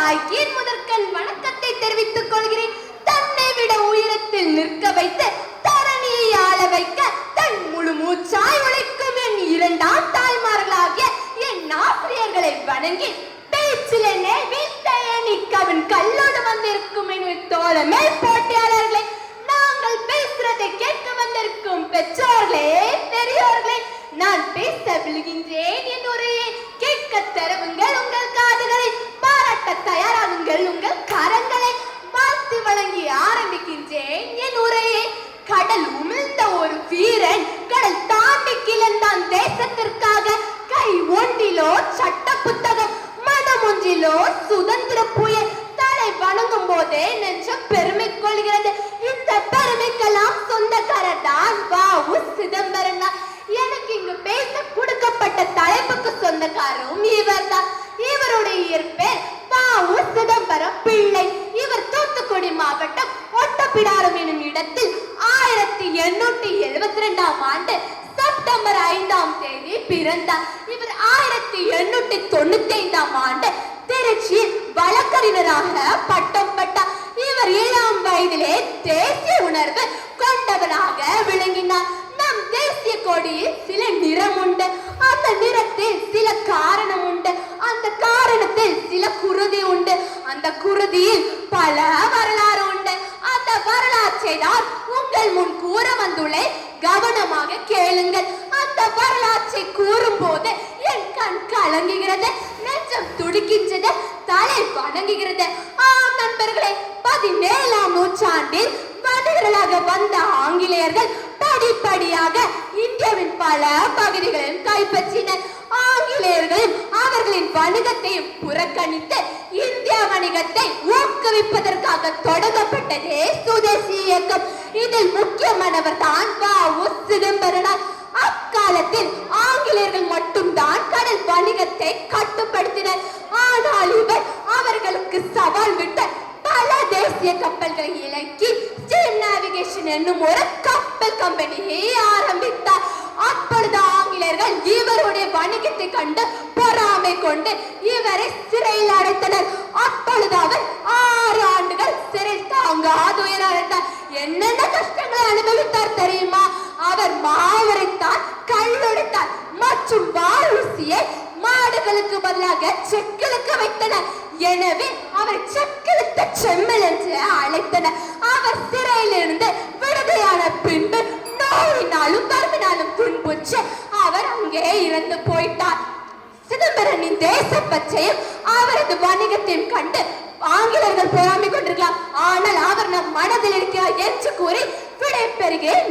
தாய்க்கு என் முதற்கண் வணக்கத்தை தெரிவித்துக் கொள்கிறேன். தன்னை விட உயரத்தில் நிற்க வைத்து தரணியை ஆள வைக்க தன் முழு மூச்சாய் உழைக்கும் என் இரண்டாம் தாய்மார்களாகிய என் ஆசிரியர்களை வணங்கி பேச்சில் என்னை வீழ்த்தவன் கல்லோடு வந்திருக்கும் என் தோழமை போட்டியாளர்களை, நாங்கள் பேசுறதை கேட்க வந்திருக்கும் பெற்றோர்களே, பெரியோர்களே, நான் பேச விழுகின்றேன். என் உரையை கேட்க தருவுங்கள் உங்கள் காதுகளை, பாராட்ட தயாராகுங்கள் உங்கள் கரங்களை. வாழ்த்து வழங்கி ஆரம்பிக்கின்றேன் என் உரையை. கடல் உமிழ்ந்த ஒரு வீரன் கடல் தாண்டி கிளந்தான் தேசத்திற்காக. கை ஒன்றிலோ சட்ட புத்தகம், மனம் ஒன்றிலோ சுதந்திர புயல். தலை வணங்கும் போதே நெஞ்சம் பெருமை கொள்கிறது. இந்த பெருமைக்கெல்லாம் சொந்தக்காரர் தான் வ.உ. சிதம்பரம் தான். எனக்கு இங்கு பேச கொடுக்கப்பட்ட தலைப்புக்கு சொந்தக்காரரும் இவர் தான். இவருடைய இயற்பெயர் வ.உ. சிதம்பரம் பிள்ளை. இவர் தூத்துக்குடி மாவட்டம் ஒட்டப்பிடாரம் எனும் இடத்தில் 1872ஆம் ஆண்டு செப்டம்பர் 5ஆம் தேதி பிறந்தார். இவர் 1895ஆம் ஆண்டு திருச்சியில் வழக்கறிஞராக பட்டம் பெற்றார். இவர் 7ஆம் வயதிலே தேசிய உணர்வு கொண்டவராக விளங்கினார். நம் தேசிய கொடியில் சில நிறம் உண்டு, அந்த நிறத்தில் சில காரணம் உண்டு, அந்த காரணத்தில் சில குருதி உண்டு, அந்த குருதியில் பல வரலாறு உண்டு. அந்த வரலாற்றை தான் உங்கள் முன் கூற வந்துள்ளேன், கவனமாக கேளுங்கள். அந்த வரலாற்றை கூறும் போது என் கண் கலங்குகிறது, நெஞ்சம் துடிக்கின்றது, தலை வணங்குகிறது. நண்பர்களே, 17ஆம் நூற்றாண்டில் வணிகர்களாக வந்த ஆங்கிலேயர்கள் படிப்படியாக இந்தியாவின் பல பகுதிகளையும் கைப்பற்றினர். ஆங்கிலேயர்களும் அவர்களின் வணிகத்தையும் புறக்கணித்து இந்திய வணிகத்தை ஊக்குவிப்பதற்காக தொடங்கப்பட்டதே சுதேசி இயக்கம். இதில் முக்கியமானவர் தான் வ.உ. சிதம்பரனார். அக்காலத்தில் ஆங்கிலேயர்கள் மட்டும்தான் கடல் வணிகத்தை கட்டுப்படுத்தினர். ஆனால் இவர் அவர்களுக்கு சவால் விட்டு பல தேசிய கப்பல்களை இலக்கி ஸ்டீம் நேவிகேஷன் என்னும் ஒரு கப்பல் கம்பெனியை ஆரம்பித்தார். அப்பொழுது ஆங்கிலேயர்கள் இவருடைய வணிகத்தை கண்டு பொறாமை கொண்டு இவரை சிறையில் அடைத்தனர். அப்பொழுது அவர் 6 ஆண்டுகள் சிறையில் தாங்காது உயிரிழந்தார். என்னென்ன கஷ்டங்களை அனுபவித்தார் தெரியுமா? அவர் மாவரைத்தார், கல்லுடைத்தார் மற்றும் வாரூசியை மாடுகளுக்கு பதிலாக செக்கிலுக்கு வைத்தனர். எனவே அவர் செக்கிழுத்த செம்மல் என்று அழைத்தனர். அவர் சிறையிலிருந்து விடுதலையான பின்பு நோயினாலும் வறுமையினாலும் துன்புற்று அவர் அங்கே இறந்து போயிட்டார். சிதம்பரனின் தேசப்பற்றையும் அவரது வணிகத்தையும் கண்டு ஆங்கிலேயர்கள் பொறாமை கொண்டிருக்கலாம், ஆனால் அவர் நம் மனதில் இருக்கிறார் என்று கூறி விடை பெறுகிறேன்.